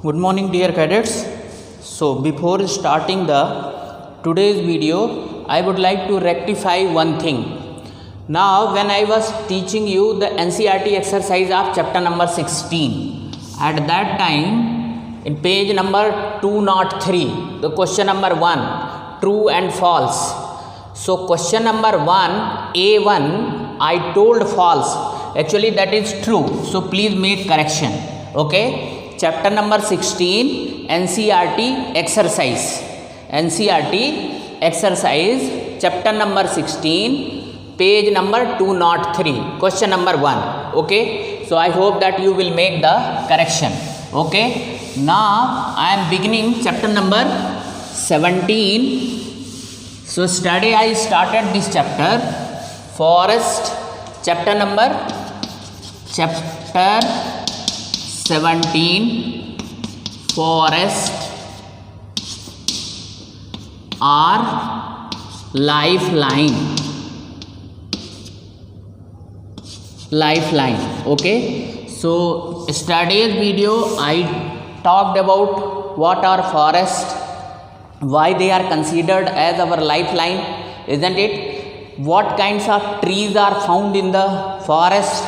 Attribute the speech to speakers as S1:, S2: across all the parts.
S1: Good morning dear cadets. So before starting the today's video, I would like to rectify one thing. Now when I was teaching you the NCERT exercise of chapter number 16, at that time in page number 203, the question number 1, true and false. So question number 1, A1, I told false. Actually that is true. So please make correction. Okay. Chapter number 16, NCERT exercise. NCERT exercise, chapter number 16, page number 203, question number 1. Okay. So I hope that you will make the correction. Okay. Now I am beginning chapter number 17. So study I started this chapter, forest, chapter 17, forest or lifeline. Okay. So studies video I talked about what are forest, why they are considered as our lifeline, isn't it? What kinds of trees are found in the forest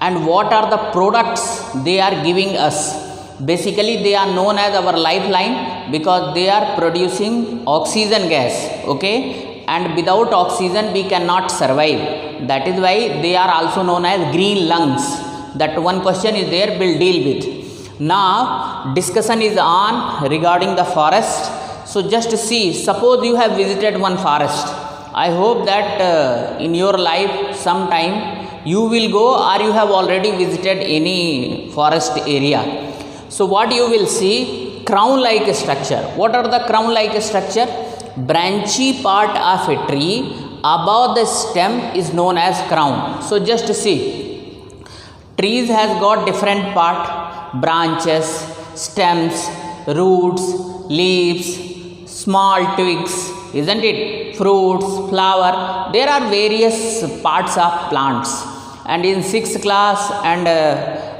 S1: and what are the products they are giving us. Basically they are known as our lifeline because they are producing oxygen gas, okay, and without oxygen we cannot survive. That is why they are also known as green lungs. That one question is there, we'll deal with. Now discussion is on regarding the forest. So just see, suppose you have visited one forest. I hope that in your life sometime you will go or you have already visited any forest area. So what you will see, crown like structure. What are the crown like structure? Branchy part of a tree above the stem is known as crown. So just see, trees has got different part, branches, stems, roots, leaves, small twigs, isn't it? Fruits, flower. There are various parts of plants. And in 6th class and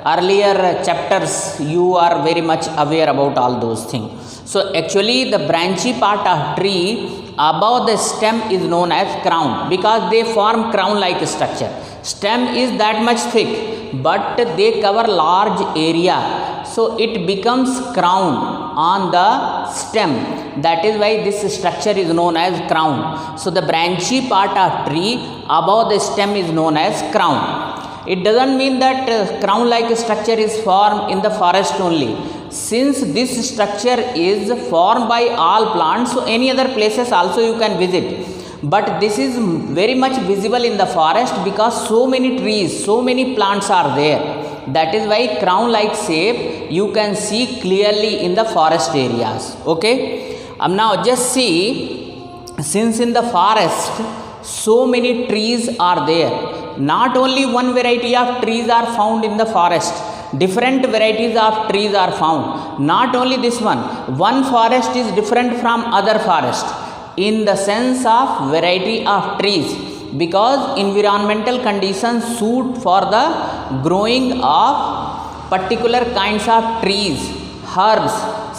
S1: earlier chapters, you are very much aware about all those things. So actually the branchy part of tree above the stem is known as crown because they form crown like structure. Stem is that much thick but they cover large area. So it becomes crown on the stem. That is why this structure is known as crown. So the branchy part of tree above the stem is known as crown. It doesn't mean that crown like structure is formed in the forest only. Since this structure is formed by all plants, so any other places also you can visit. But this is very much visible in the forest because so many trees, so many plants are there. That is why crown like shape you can see clearly in the forest areas. Okay. Now just see, since in the forest so many trees are there. Not only one variety of trees are found in the forest. Different varieties of trees are found. Not only this one. One forest is different from other forest in the sense of variety of trees because environmental conditions suit for the growing of particular kinds of trees, herbs,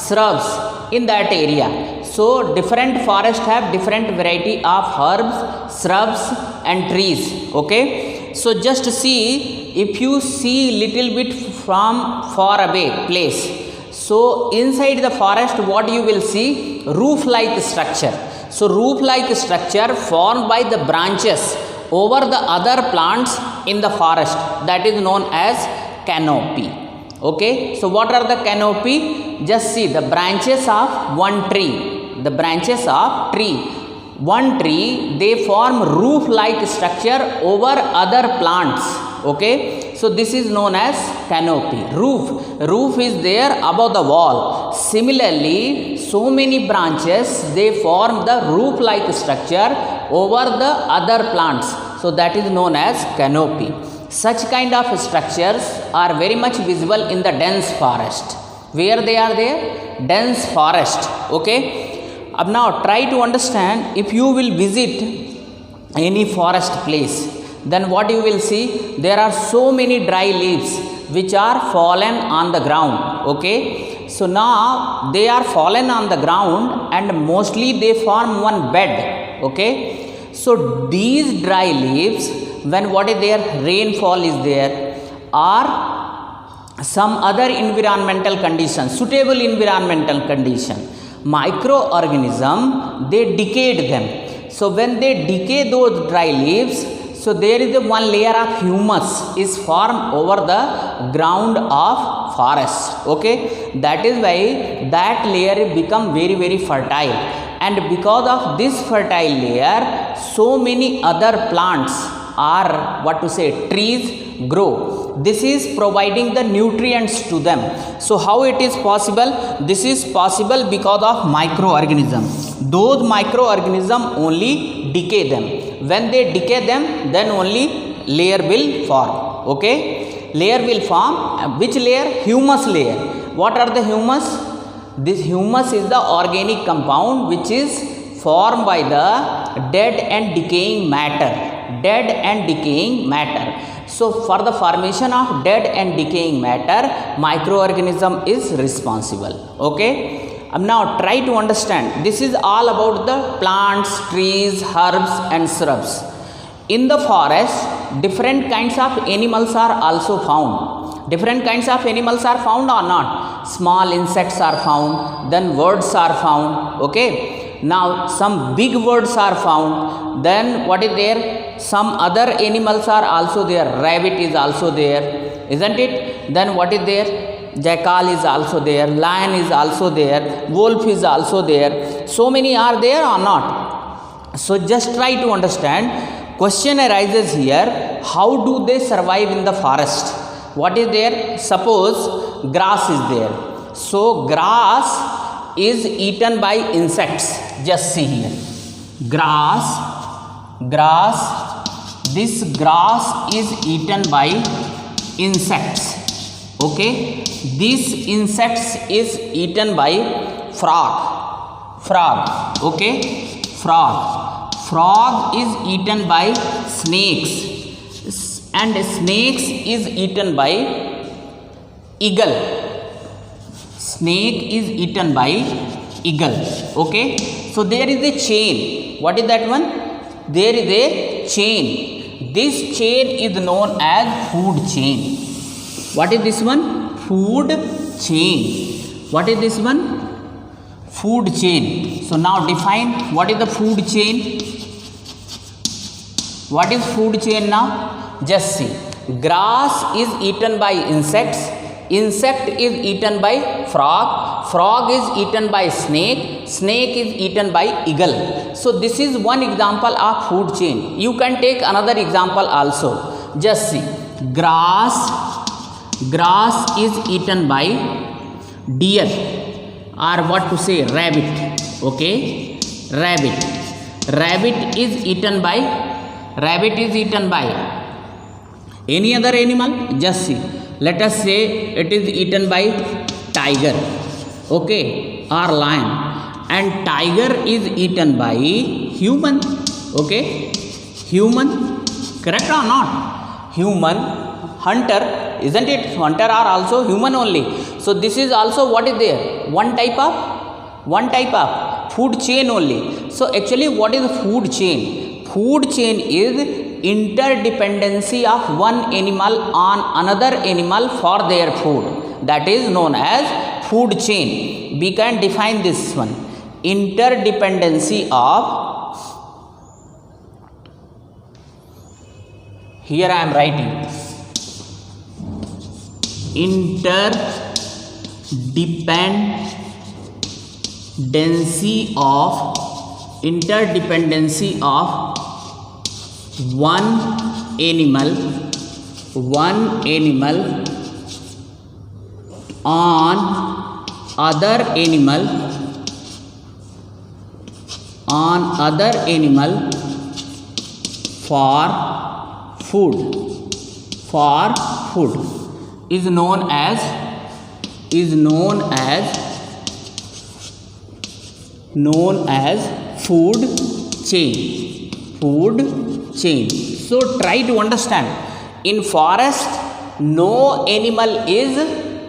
S1: shrubs in that area. So different forests have different variety of herbs, shrubs and trees. Okay. So just see, if you see little bit from far away place. So inside the forest what you will see? Roof like structure. So roof like structure formed by the branches over the other plants in the forest, that is known as canopy. Okay. So what are the canopy? Just see the branches of one tree. The branches of tree. One tree, they form roof like structure over other plants. Okay. So this is known as canopy. Roof is there above the wall. Similarly, so many branches, they form the roof like structure over the other plants. So that is known as canopy. Such kind of structures are very much visible in the dense forest. Where they are there? Dense forest. Okay. Now try to understand, if you will visit any forest place, then what you will see? There are so many dry leaves which are fallen on the ground. Okay, so now they are fallen on the ground and mostly they form one bed. Okay, so these dry leaves, when what is there, rainfall is there or some other environmental condition, suitable environmental condition, microorganism, they decayed them. So when they decay those dry leaves, so there is a one layer of humus is formed over the ground of forest. Okay, that is why that layer become very very fertile, and because of this fertile layer, so many other plants or what to say, trees grow. This is providing the nutrients to them. So how it is possible? This is possible because of microorganism. Those microorganism only decay them. When they decay them, then only layer will form. Okay, layer will form. Which layer? Humus layer. What are the humus? This humus is the organic compound which is formed by the dead and decaying matter. Dead and decaying matter. So for the formation of dead and decaying matter, microorganism is responsible. Okay, now try to understand. This is all about the plants, trees, herbs and shrubs. In the forest, different kinds of animals are also found. Different kinds of animals are found or not? Small insects are found, then birds are found. Okay, now some big birds are found, then what is there, some other animals are also there. Rabbit is also there, isn't it? Then what is there? Jackal is also there, lion is also there, wolf is also there. So many are there or not? So just try to understand. Question arises here, how do they survive in the forest? What is there? Suppose grass is there. So grass is eaten by insects. Just see here, grass, this grass is eaten by insects. Okay, this insects is eaten by frog. Okay, frog is eaten by snakes, and snakes is eaten by eagle. Snake is eaten by eagle. Okay, so there is a chain. What is that one? There is a chain. This chain is known as food chain. What is this one? Food chain. What is this one? Food chain. So now define what is the food chain. What is food chain now? Just see. Grass is eaten by insects. Insect is eaten by frog. Frog is eaten by snake. Snake is eaten by eagle. So this is one example of food chain. You can take another example also. Just see. Grass is eaten by deer, or what to say, rabbit. Okay, rabbit is eaten by any other animal. Just see, let us say it is eaten by tiger, okay, or lion, and tiger is eaten by human. Okay, human, correct or not? Human, hunter, isn't it? Hunter are also human only. So this is also what is there? One type of food chain only. So actually what is food chain? Food chain is interdependency of one animal on another animal for their food. That is known as food chain. We can define this one. Interdependency of, here I am writing, interdependency of one animal on other animal for food is known as food chain. So try to understand. In forest, no animal is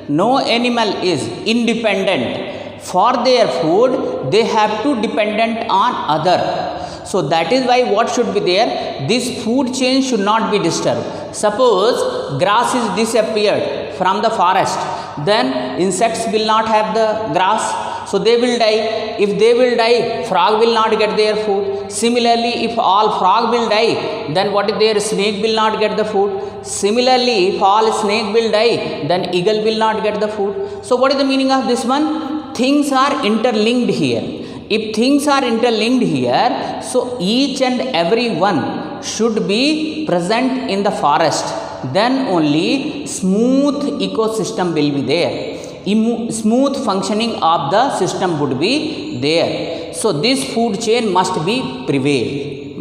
S1: no animal is independent for their food, they have to dependent on other. So that is why what should be there, this food chain should not be disturbed. Suppose grass is disappeared from the forest, then insects will not have the grass, so they will die. If they will die, frog will not get their food. Similarly, if all frog will die, then what is there, snake will not get the food. Similarly, if all snake will die, then eagle will not get the food. So what is the meaning of this one? Things are interlinked here. If things are interlinked here, so each and every one should be present in the forest, then only smooth ecosystem will be there, smooth functioning of the system would be there. So this food chain must be prevailed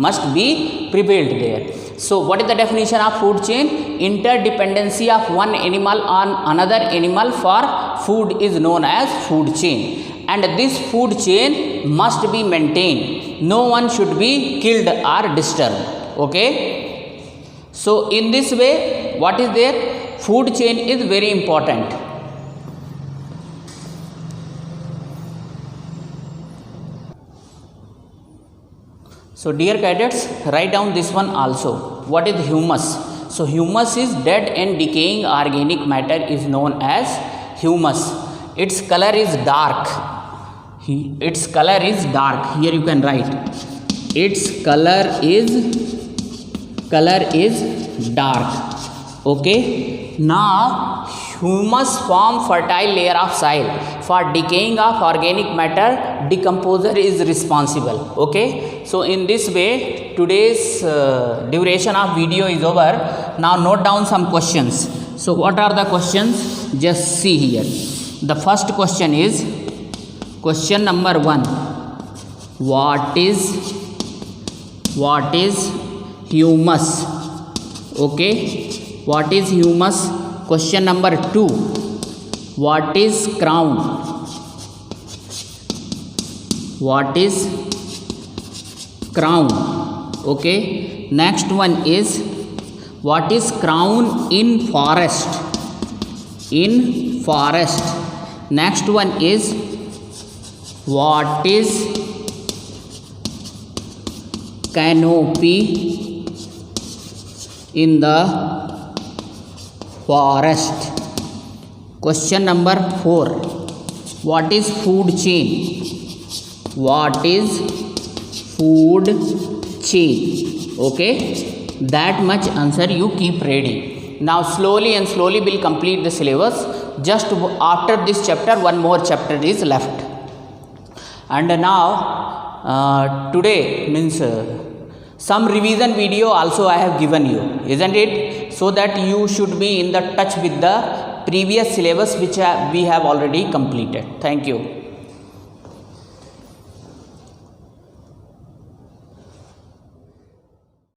S1: there. So what is the definition of food chain? Interdependency of one animal on another animal for food is known as food chain, and this food chain must be maintained. No one should be killed or disturbed. Okay, so in this way, what is there, food chain is very important. So dear cadets, write down this one also. What is humus? So humus is dead and decaying organic matter is known as humus. Its color is dark. Its color is dark. Here you can write. Its color is dark. Okay. Now humus form fertile layer of soil. For decaying of organic matter, decomposer is responsible. Okay. So in this way, today's duration of video is over. Now note down some questions. So what are the questions? Just see here. The first question is question number 1. What is humus? Okay. What is humus? Question number 2. What is crown? What is crown? Okay. Next one is what is crown in forest? Next one is what is canopy in the forest? Question number 4. What is food chain? What is food chain? Okay, that much answer you keep ready. Now slowly we'll complete the syllabus. Just after this chapter, one more chapter is left. And now today means some revision video also I have given you, isn't it? So that you should be in the touch with the previous syllabus which we have already completed. Thank you.